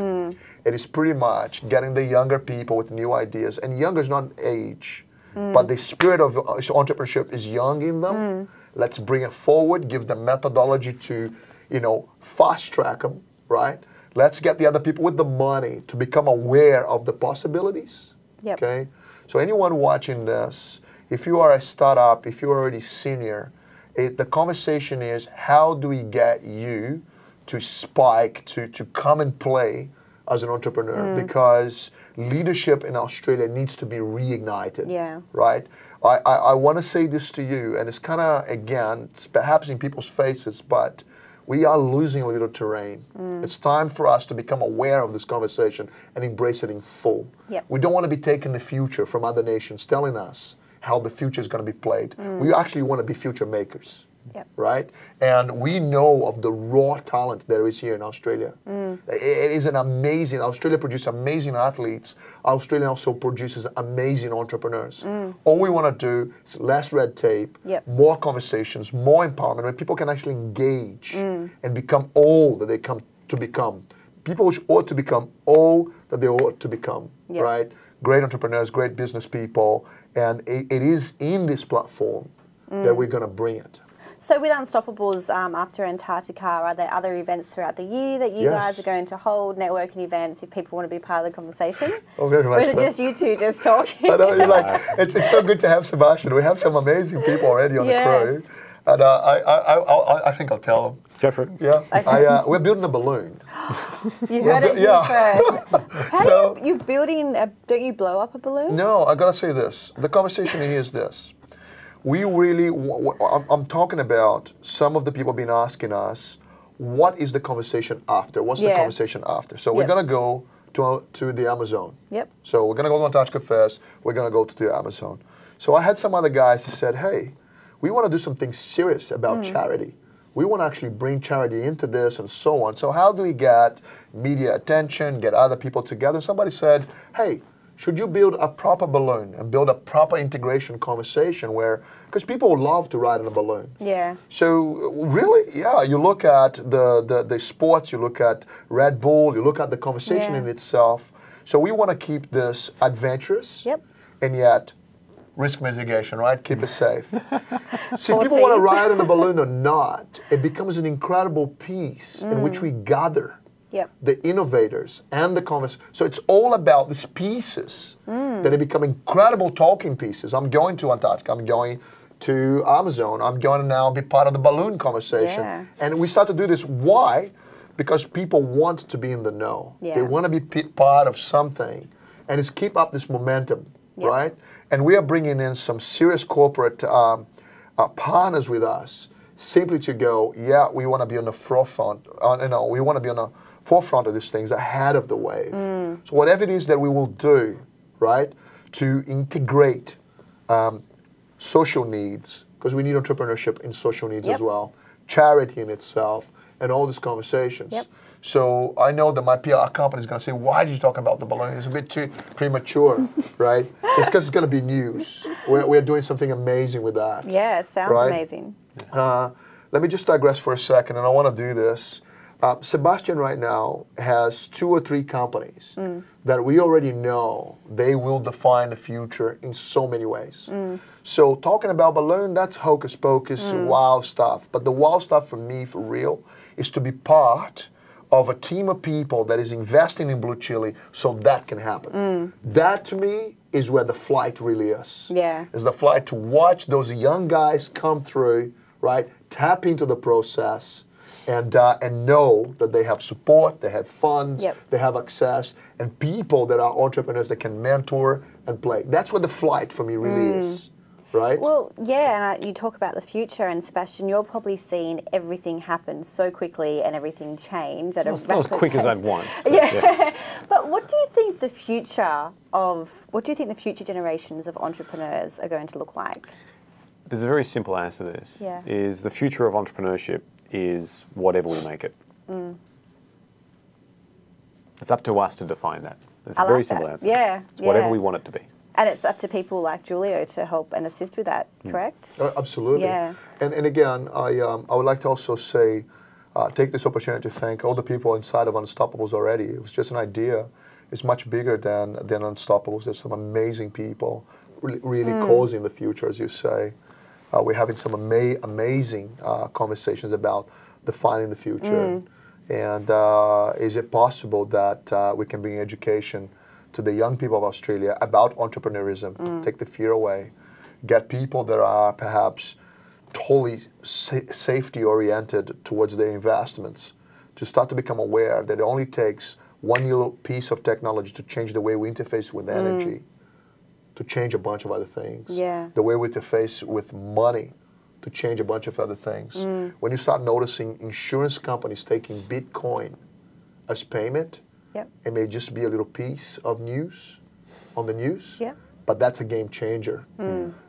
it is pretty much getting the younger people with new ideas. And younger is not age, but the spirit of entrepreneurship is young in them. Let's bring it forward, give them methodology to, you know, fast track them, right? Let's get the other people with the money to become aware of the possibilities, okay? So anyone watching this, if you are a startup, if you're already senior, the conversation is, how do we get you to spike, to come and play as an entrepreneur? Because leadership in Australia needs to be reignited, right? I want to say this to you, and it's kind of, again, it's perhaps in people's faces, but we are losing a little terrain. It's time for us to become aware of this conversation and embrace it in full. We don't want to be taking the future from other nations telling us how the future is going to be played. We actually want to be future makers, right? And we know of the raw talent there is here in Australia. It is an amazing, Australia produces amazing athletes. Australia also produces amazing entrepreneurs. All we want to do is less red tape, more conversations, more empowerment, where people can actually engage and become all that they come to become. People which ought to become all that they ought to become, right? Great entrepreneurs, great business people, and it is in this platform that we're going to bring it. So with Unstoppables, after Antarctica, are there other events throughout the year that you guys are going to hold, networking events, if people want to be part of the conversation? Oh, very much. Or is it just you two just talking? I know, you're like, it's so good to have Sebastian. We have some amazing people already on the crew. And I think I'll tell them. Go for it. Yeah. Okay. We're building a balloon. You heard it here first. How do you building don't you blow up a balloon? No, I gotta say this. The conversation here is this. We really, I'm talking about some of the people been asking us, what is the conversation after? What's the conversation after? So we're gonna go to the Amazon. So we're gonna go to Antarctica first. We're gonna go to the Amazon. So I had some other guys who said, hey, we want to do something serious about charity. We want to actually bring charity into this and so on. So how do we get media attention, get other people together? Somebody said, hey, should you build a proper balloon and build a proper integration conversation where, because people love to ride on a balloon. Yeah. So really, yeah, you look at the sports, you look at Red Bull, you look at the conversation in itself. So we want to keep this adventurous and yet risk mitigation, right? Keep it safe. So if people want to ride on a balloon or not, it becomes an incredible piece in which we gather the innovators and the conversation. So it's all about these pieces that they become incredible talking pieces. I'm going to Antarctica, I'm going to Amazon, I'm going to now be part of the balloon conversation. Yeah. And we start to do this. Why? Because people want to be in the know. Yeah. They want to be part of something. And it's keep up this momentum, right? And we are bringing in some serious corporate partners with us simply to go, yeah, we want to be on the forefront. We want to be on the forefront of these things, ahead of the wave. So whatever it is that we will do, right, to integrate social needs, because we need entrepreneurship in social needs as well, charity in itself, and all these conversations. So I know that my PR company is going to say, why did you talk about the balloon? It's a bit too premature, right? It's because it's going to be news. We're doing something amazing with that. Yeah, it sounds amazing. Let me just digress for a second, and I want to do this. Sebastian right now has 2 or 3 companies that we already know they will define the future in so many ways. So talking about balloon, that's hocus pocus, wow stuff. But the wow stuff for me, for real, is to be part of a team of people that is investing in Blue Chili so that can happen. That to me is where the flight really is. Yeah. Is the flight to watch those young guys come through, right? Tap into the process. And know that they have support, they have funds, they have access, and people that are entrepreneurs that can mentor and play. That's what the flight for me really is, right? Well, yeah, and you talk about the future, and Sebastian, you're probably seeing everything happen so quickly and everything change at a rapid not as quick pace. as I'd want. Yeah. But what do you think the future generations of entrepreneurs are going to look like? There's a very simple answer to this. Is the future of entrepreneurship is whatever we make it. It's up to us to define that. It's a very simple answer. Yeah. It's whatever we want it to be. And it's up to people like Julio to help and assist with that, correct? Absolutely. Yeah. And again, I would like to also say, take this opportunity to thank all the people inside of Unstoppables already. It was just an idea. It's much bigger than Unstoppables. There's some amazing people really causing the future, as you say. We're having some amazing conversations about defining the future. And is it possible that we can bring education to the young people of Australia about entrepreneurism, take the fear away, get people that are perhaps totally safety-oriented towards their investments to start to become aware that it only takes one little piece of technology to change the way we interface with energy, to change a bunch of other things. The way we interface with money, to change a bunch of other things. When you start noticing insurance companies taking Bitcoin as payment, it may just be a little piece of news on the news, but that's a game changer.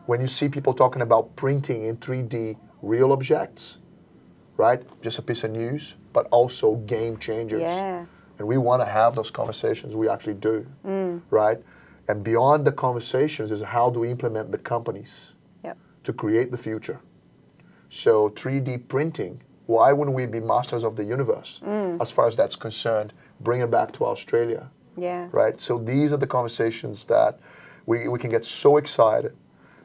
When you see people talking about printing in 3D real objects, right? Just a piece of news, but also game changers. And we want to have those conversations. We actually do, right? And beyond the conversations is how do we implement the companies to create the future. So 3D printing, why wouldn't we be masters of the universe as far as that's concerned? Bring it back to Australia, right? So these are the conversations that we can get so excited,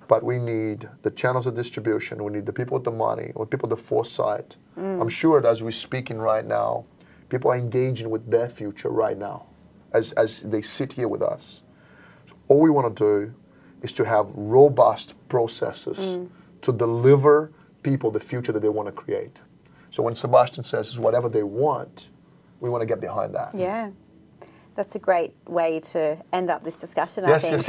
but we need the channels of distribution, we need the people with the money, or people with the foresight. I'm sure that as we're speaking right now, people are engaging with their future right now as they sit here with us. All we want to do is to have robust processes to deliver people the future that they want to create. So when Sebastian says it's whatever they want, we want to get behind that. Yeah. That's a great way to end up this discussion, I think.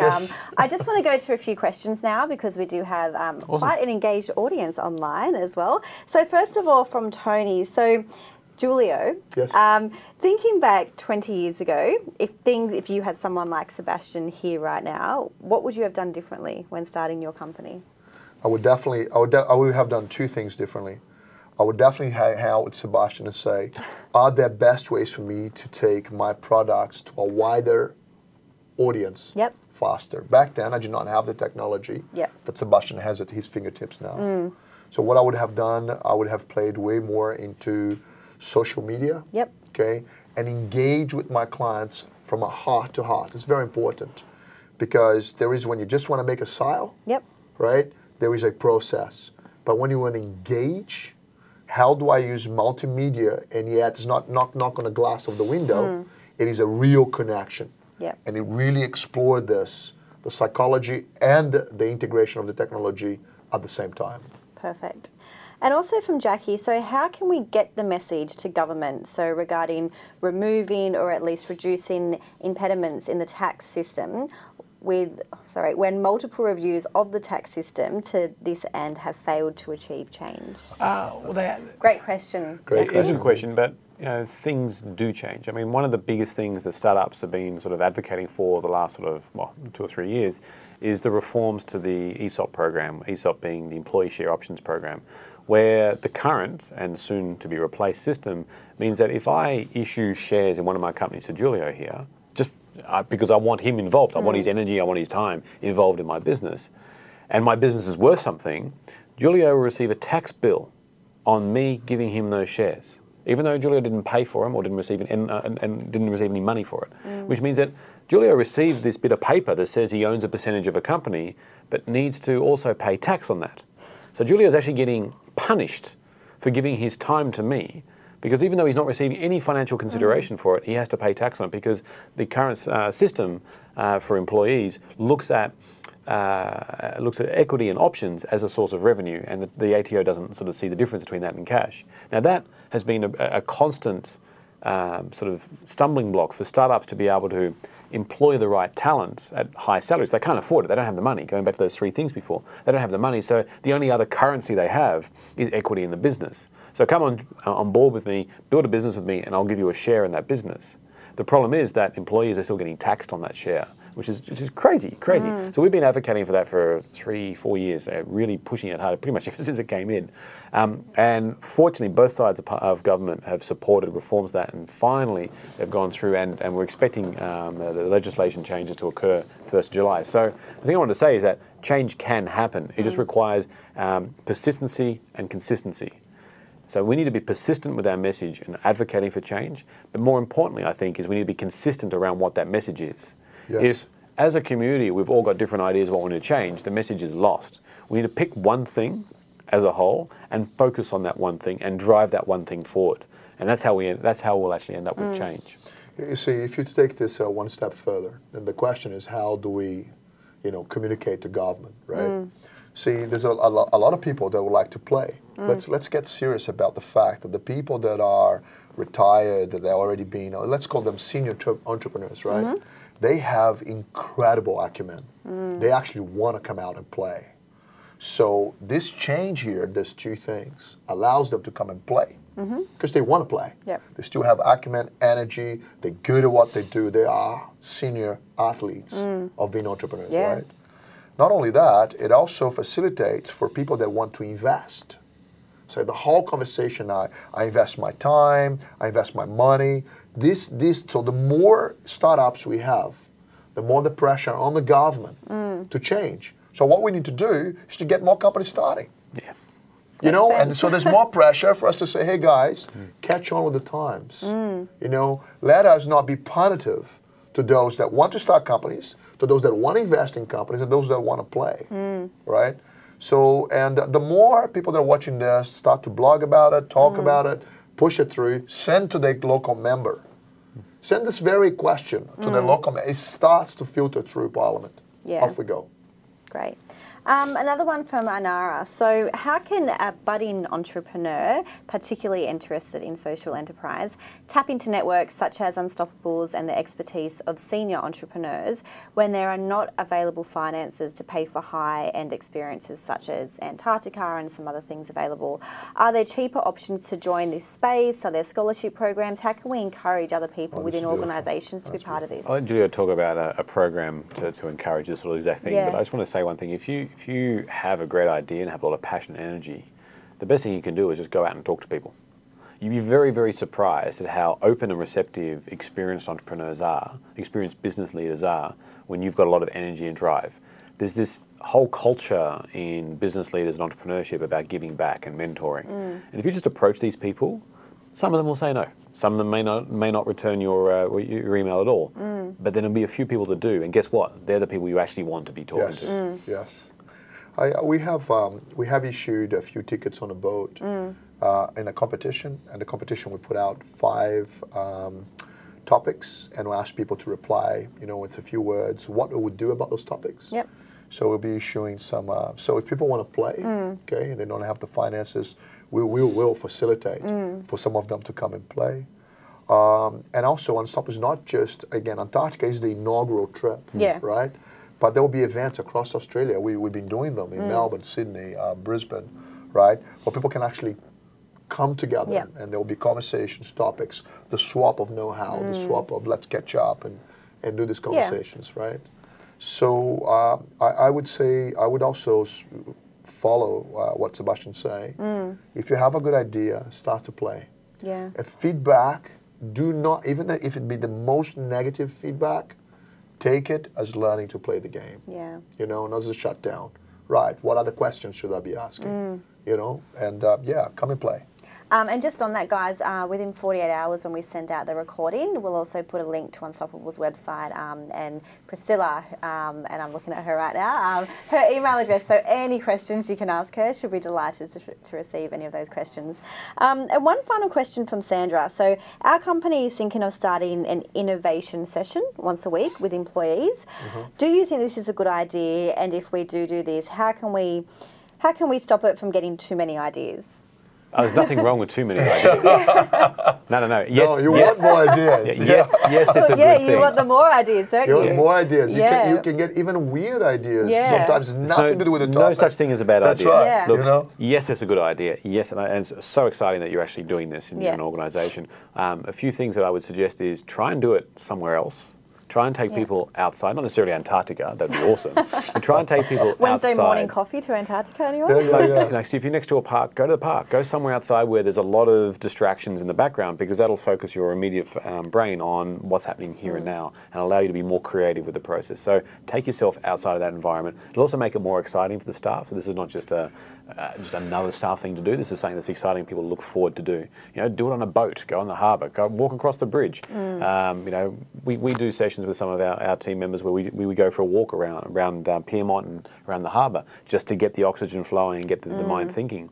I just want to go to a few questions now because we do have quite an engaged audience online as well. So first of all, from Tony, so Julio, thinking back 20 years ago, if you had someone like Sebastian here right now, what would you have done differently when starting your company? I would have done 2 things differently. I would definitely hang out with Sebastian and say, are there best ways for me to take my products to a wider audience Yep. faster. Back then, I did not have the technology Yep. that Sebastian has at his fingertips now. So what I would have done, I would have played way more into social media, Yep. okay, and engage with my clients from a heart to heart. It's very important because there is when you just want to make a sale, Yep. right? There is a process. But when you want to engage, how do I use multimedia and yet it's not knock on the glass of the window? It is a real connection. Yep. And it really explored this, the psychology and the integration of the technology at the same time. Perfect. And also from Jackie, so how can we get the message to government, so regarding removing or at least reducing impediments in the tax system when multiple reviews of the tax system to this end have failed to achieve change? Great question. It is a question, but things do change. I mean, one of the biggest things that startups have been sort of advocating for the last 2 or 3 years is the reforms to the ESOP program, ESOP being the Employee Share Options Program, where the current and soon to be replaced system means that if I issue shares in one of my companies to Julio here, just because I want him involved, I want his energy, I want his time involved in my business, and my business is worth something, Julio will receive a tax bill on me giving him those shares, even though Julio didn't pay for them or didn't receive and didn't receive any money for it, which means that Julio received this bit of paper that says he owns a percentage of a company, but needs to also pay tax on that. So Julio's actually getting punished for giving his time to me, because even though he's not receiving any financial consideration for it, he has to pay tax on it because the current system for employees looks at equity and options as a source of revenue, and the ATO doesn't sort of see the difference between that and cash. Now that has been a constant sort of stumbling block for startups to be able to employ the right talent at high salaries. They can't afford it. They don't have the money. Going back to those 3 things before, they don't have the money. So the only other currency they have is equity in the business. So come on board with me, build a business with me, and I'll give you a share in that business. The problem is that employees are still getting taxed on that share, which is crazy. So we've been advocating for that for 3-4 years, really pushing it hard, pretty much ever since it came in. And fortunately, both sides of government have supported reforms that, and finally they've gone through, and we're expecting the legislation changes to occur 1st of July. So the thing I want to say is that change can happen. It just requires persistency and consistency. So we need to be persistent with our message and advocating for change. But more importantly, I think, is we need to be consistent around what that message is. Yes. If, as a community, we've all got different ideas of what we need to change, the message is lost. We need to pick one thing as a whole and focus on that one thing and drive that one thing forward. And that's how we'll actually end up with change. You see, if you take this one step further, then the question is, how do we, communicate to government, right? See, there's a lot of people that would like to play. Let's get serious about the fact that the people that are retired, that they're already being, let's call them senior entrepreneurs, right? They have incredible acumen. They actually want to come out and play. So this change here does 2 things. Allows them to come and play because they want to play. Yep. They still have acumen, energy. They're good at what they do. They are senior athletes of being entrepreneurs, right? Not only that, it also facilitates for people that want to invest. So the whole conversation, I invest my time, I invest my money. So the more startups we have, the more the pressure on the government to change. So what we need to do is to get more companies starting. Yeah. And so there's more pressure for us to say, hey guys, catch on with the times. Let us not be punitive to those that want to start companies, to those that want to invest in companies, and those that want to play, right? So, and the more people that are watching this start to blog about it, talk about it, push it through, send to their local member. Send this very question to their local member. It starts to filter through Parliament. Yeah. Off we go. Great. Another one from Anara. So how can a budding entrepreneur, particularly interested in social enterprise, tap into networks such as Unstoppables and the expertise of senior entrepreneurs when there are not available finances to pay for high-end experiences such as Antarctica and some other things available? Are there cheaper options to join this space? Are there scholarship programs? How can we encourage other people within organisations to be part of this? I'll let Julia talk about a program to encourage this sort of exact thing, but I just want to say one thing. If you have a great idea and have a lot of passion and energy, the best thing you can do is just go out and talk to people. you'd be very, very surprised at how open and receptive experienced entrepreneurs are, experienced business leaders are, when you've got a lot of energy and drive. There's this whole culture in business leaders and entrepreneurship about giving back and mentoring. And if you just approach these people, some of them will say no. Some of them may not return your email at all. But then there'll be a few people that do. And guess what? They're the people you actually want to be talking to. Yes. We have issued a few tickets on a boat in a competition. And the competition, we put out 5 topics, and we ask people to reply, with a few words, what they would do about those topics. Yep. So we'll be issuing some, so if people want to play, okay, and they don't have the finances, we will facilitate for some of them to come and play. And also, Unstop is not just, again, Antarctica is the inaugural trip, right? But there will be events across Australia. We've been doing them in Melbourne, Sydney, Brisbane, right? Where people can actually come together, and there will be conversations, topics, the swap of know-how, the swap of let's catch up and do these conversations, right? So I would say, I would also follow what Sebastian's saying. If you have a good idea, start to play. Yeah. Feedback, do not, even if it be the most negative feedback, take it as learning to play the game. Yeah. Not as a shutdown. Right, what other questions should I be asking? And come and play. And just on that, guys, within 48 hours when we send out the recording, we'll also put a link to Unstoppable's website, and Priscilla, and I'm looking at her right now, her email address, so any questions you can ask her. She'll be delighted to receive any of those questions. And one final question from Sandra. So our company is thinking of starting an innovation session once a week with employees. Do you think this is a good idea? And if we do this, how can we stop it from getting too many ideas? Oh, there's nothing wrong with too many ideas. No. Yes, no, you want more ideas. Yes, it's a good thing. Yeah, you want the more ideas, don't you? You want more ideas. Yeah. You can get even weird ideas. Yeah. Sometimes nothing to do with the topic. No such thing as a bad idea. That's right. Look, yes, it's a good idea. Yes, and it's so exciting that you're actually doing this in an organisation. A few things that I would suggest is try and do it somewhere else. Try and take people outside, not necessarily Antarctica, that'd be awesome, but try and take people Wednesday outside. morning coffee to Antarctica, anyone? So if you're next to a park, go to the park. Go somewhere outside where there's a lot of distractions in the background, because that'll focus your immediate brain on what's happening here and now and allow you to be more creative with the process. So take yourself outside of that environment. It'll also make it more exciting for the staff. So this is not just another staff thing to do. This is something that's exciting people look forward to do. Do it on a boat, go on the harbour, go walk across the bridge. We do sessions with some of our team members where we go for a walk around Piermont and around the harbour just to get the oxygen flowing and get the mind thinking.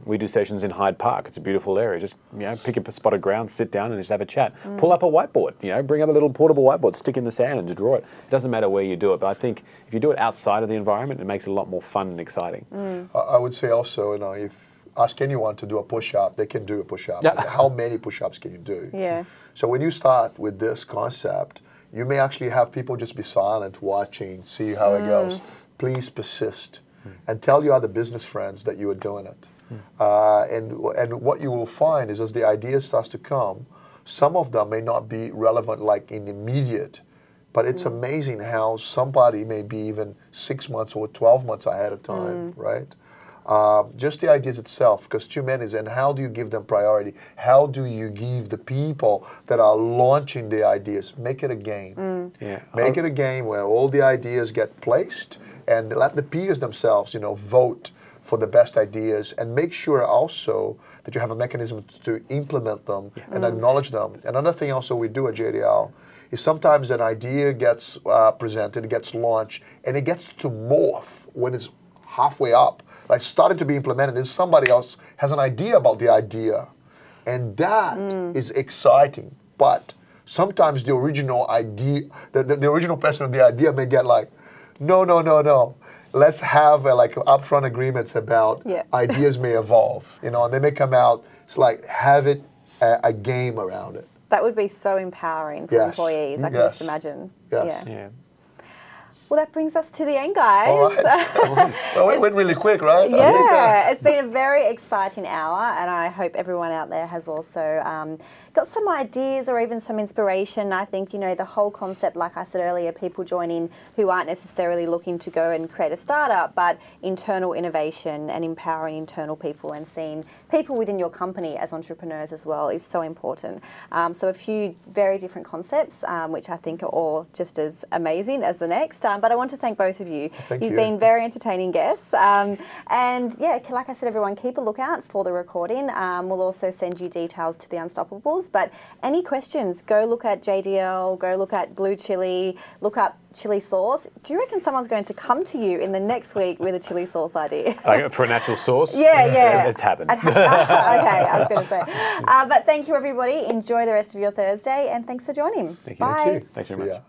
We do sessions in Hyde Park. It's a beautiful area. Just pick a spot of ground, sit down and just have a chat. Pull up a whiteboard. Bring up a little portable whiteboard, stick in the sand and just draw it. It doesn't matter where you do it, but I think if you do it outside of the environment, it makes it a lot more fun and exciting. I would say also, if ask anyone to do a push-up, they can do a push-up. How many push-ups can you do? Yeah. So when you start with this concept, you may actually have people just be silent, watching, see how it goes. Please persist and tell your other business friends that you are doing it. And what you will find is as the idea starts to come, some of them may not be relevant like in immediate, but it's amazing how somebody may be even 6 months or 12 months ahead of time, right? Just the ideas itself, because too many is, and how do you give them priority? How do you give the people that are launching the ideas, make it a game. Make it a game where all the ideas get placed and let the peers themselves, vote for the best ideas, and make sure also that you have a mechanism to implement them and acknowledge them. Another thing also we do at JDL is sometimes an idea gets presented, gets launched, and it gets to morph when it's halfway up, like starting to be implemented, and somebody else has an idea about the idea. And that is exciting. But sometimes the original idea, the original person of the idea may get like, no. Let's have upfront agreements about ideas may evolve, and they may come out. It's like have it a game around it. That would be so empowering for employees. I can just imagine. Yes. Yeah. Well, that brings us to the end, guys. All right. Well, it went really quick, right? Yeah, it's been a very exciting hour, and I hope everyone out there has also got some ideas or even some inspiration. I think, you know, the whole concept, like I said earlier, people joining who aren't necessarily looking to go and create a startup, but internal innovation and empowering internal people and seeing people within your company as entrepreneurs as well is so important. So a few very different concepts, which I think are all just as amazing as the next. But I want to thank both of you. You've been very entertaining guests. And yeah, like I said, everyone, keep a lookout for the recording. We'll also send you details to the Unstoppables. But any questions, go look at JDL, go look at Blue Chili, look up chili sauce. Do you reckon someone's going to come to you in the next week with a chili sauce idea? For a natural sauce? Yeah. It's happened. Okay, I was going to say. But thank you, everybody. Enjoy the rest of your Thursday, and thanks for joining. Thank you. Bye. Thank you. Thanks very much.